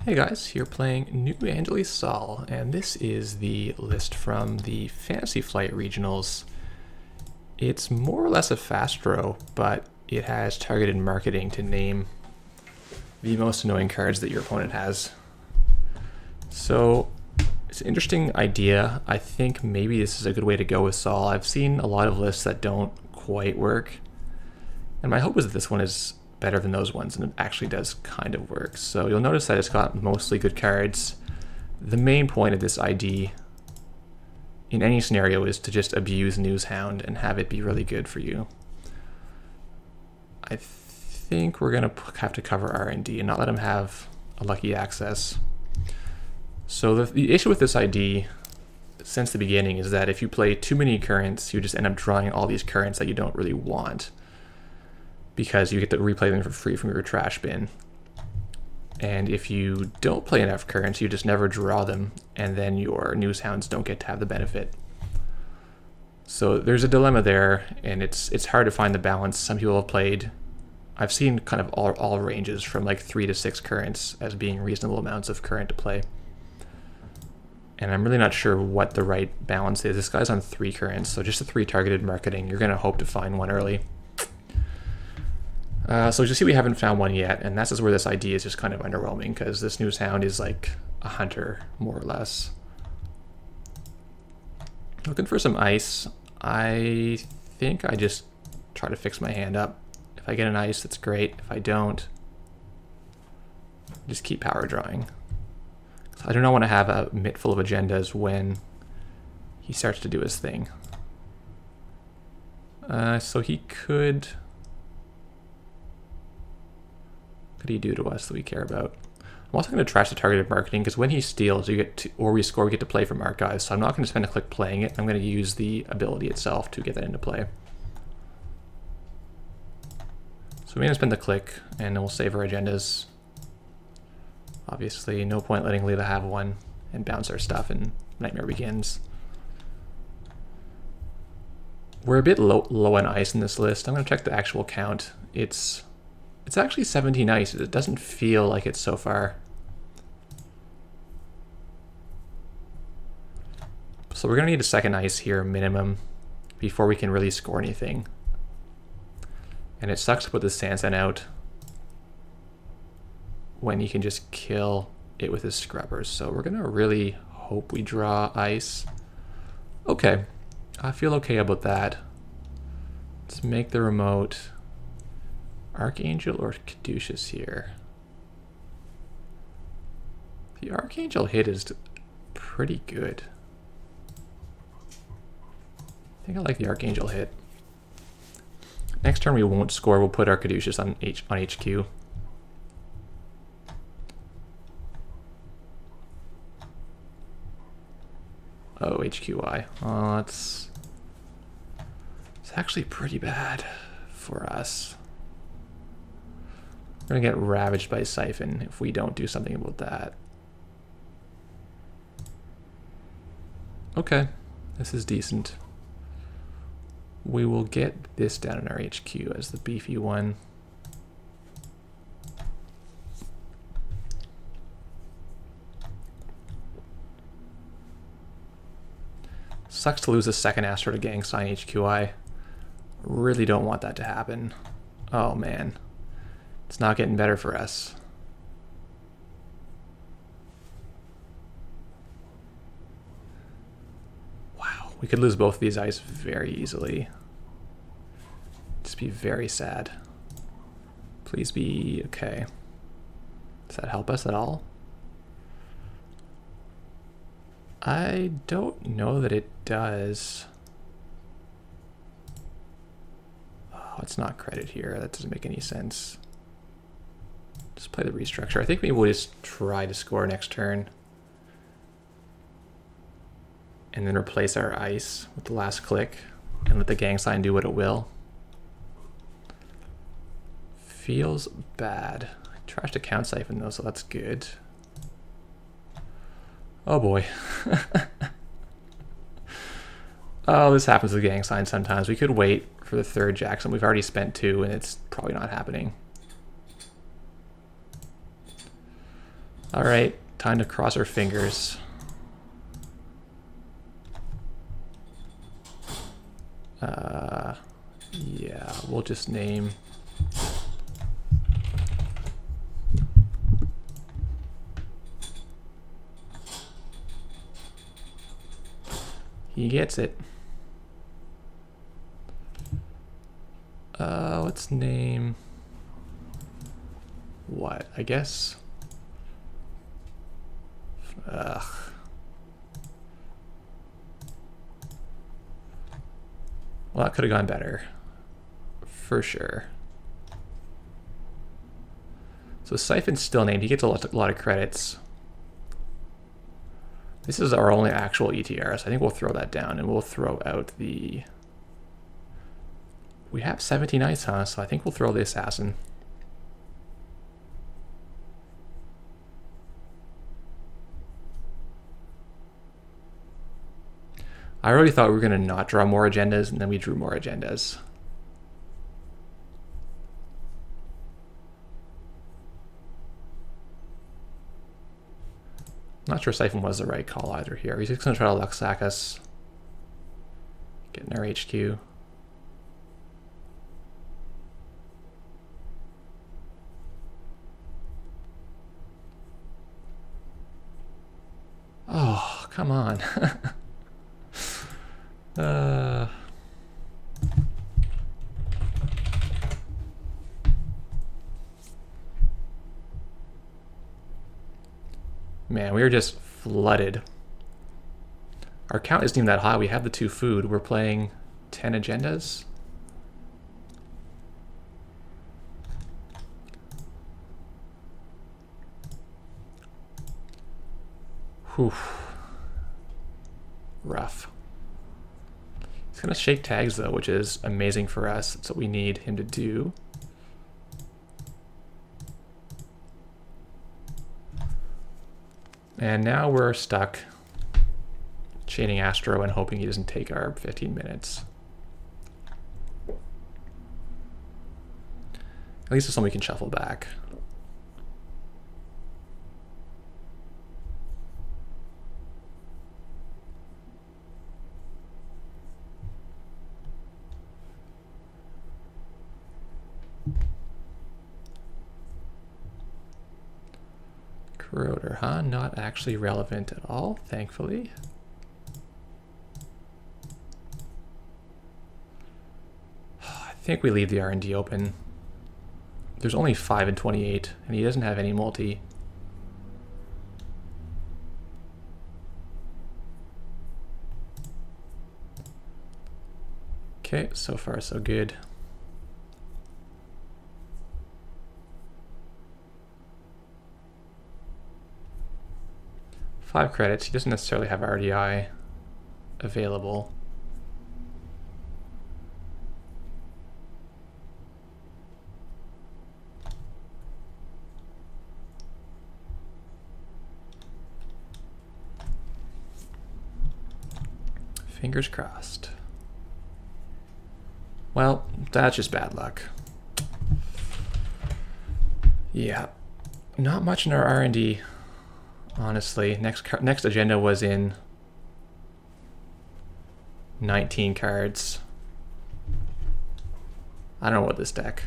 Hey guys, here playing New Angeles Sol, and this is the list from the Fantasy Flight Regionals. It's more or less a fast draw, but it has targeted marketing to name the most annoying cards that your opponent has. So it's an interesting idea. I think maybe this is a good way to go with Sol. I've seen a lot of lists that don't quite work, and my hope is that this one is better than those ones, and it actually does kind of work. So you'll notice that it's got mostly good cards. The main point of this ID in any scenario is to just abuse Newshound and have it be really good for you. I think we're gonna have to cover R&D and not let him have a lucky access. So the issue with this ID since the beginning is that if you play too many currents, you just end up drawing all these currents that you don't really want, because you get to replay them for free from your trash bin. And if you don't play enough currents, you just never draw them, and then your Newshounds don't get to have the benefit. So there's a dilemma there, and it's hard to find the balance. Some people have played, I've seen kind of all ranges from like 3 to 6 currents as being reasonable amounts of current to play. And I'm really not sure what the right balance is. This guy's on 3 currents, so just a 3 targeted marketing. You're gonna hope to find one early. So as you see, we haven't found one yet, and that's just where this ID is just kind of underwhelming, because this Newshound is like a hunter, more or less. Looking for some ice. I think I just try to fix my hand up. If I get an ice, that's great. If I don't, just keep power drawing. I do not want to have a mitt full of agendas when he starts to do his thing. So he could... What could he do to us that we care about? I'm also going to trash the targeted marketing, because when he steals, you get to, or we score, we get to play from archives. So I'm not going to spend a click playing it. I'm going to use the ability itself to get that into play. So we're going to spend the click, and then we'll save our agendas. Obviously, no point letting Leela have one and bounce our stuff, and Nightmare begins. We're a bit low on ice in this list. I'm going to check the actual count. It's actually 17 ices. It doesn't feel like it so far. So we're gonna need a second ice here minimum before we can really score anything. And it sucks to put the Sansan out when you can just kill it with his scrubbers. So we're gonna really hope we draw ice. Okay, I feel okay about that. Let's make the remote Archangel or Caduceus here. The Archangel hit is pretty good. I think I like the Archangel hit. Next turn we won't score, we'll put our Caduceus on HQ. Oh, HQI. Oh, it's actually pretty bad for us. We're gonna get ravaged by Siphon if we don't do something about that. Okay, this is decent. We will get this down in our HQ as the beefy one. Sucks to lose a second Astro to Gang Sign HQI. Really don't want that to happen. Oh man. It's not getting better for us. Wow, we could lose both of these ice very easily. Just be very sad. Please be okay. Does that help us at all? I don't know that it does. Oh, it's not credit here. That doesn't make any sense. Just play the restructure. I think maybe we'll just try to score next turn. And then replace our ice with the last click and let the gang sign do what it will. Feels bad. I trashed a count siphon though, so that's good. Oh boy. Oh, this happens with gang signs sometimes. We could wait for the third Jackson. We've already spent 2 and it's probably not happening. All right, time to cross our fingers. Yeah, we'll just name he gets it. Let's name what? I guess. Ugh. Well, that could have gone better, for sure. So Siphon's still named. He gets a lot of credits. This is our only actual ETR, so I think we'll throw that down, and we'll throw out the... We have 17 knights, huh? So I think we'll throw the assassin. I really thought we were going to not draw more agendas, and then we drew more agendas. Not sure Siphon was the right call either here. He's just going to try to luck sack us. Getting our HQ. Oh, come on. Man, we are just flooded. Our count isn't even that high. We have the 2 food. We're playing 10 agendas. Whew. Rough. He's going to shake tags, though, which is amazing for us. That's what we need him to do. And now we're stuck chaining Astro and hoping he doesn't take our 15 minutes. At least it's something we can shuffle back. Corroder, huh? Not actually relevant at all, thankfully. I think we leave the R&D open. There's only 5 and 28, and he doesn't have any multi. Okay, so far so good. Five credits. He doesn't necessarily have RDI available. Fingers crossed. Well, that's just bad luck. Yeah, not much in our R&D. Honestly, next agenda was in 19 cards. I don't know what this deck.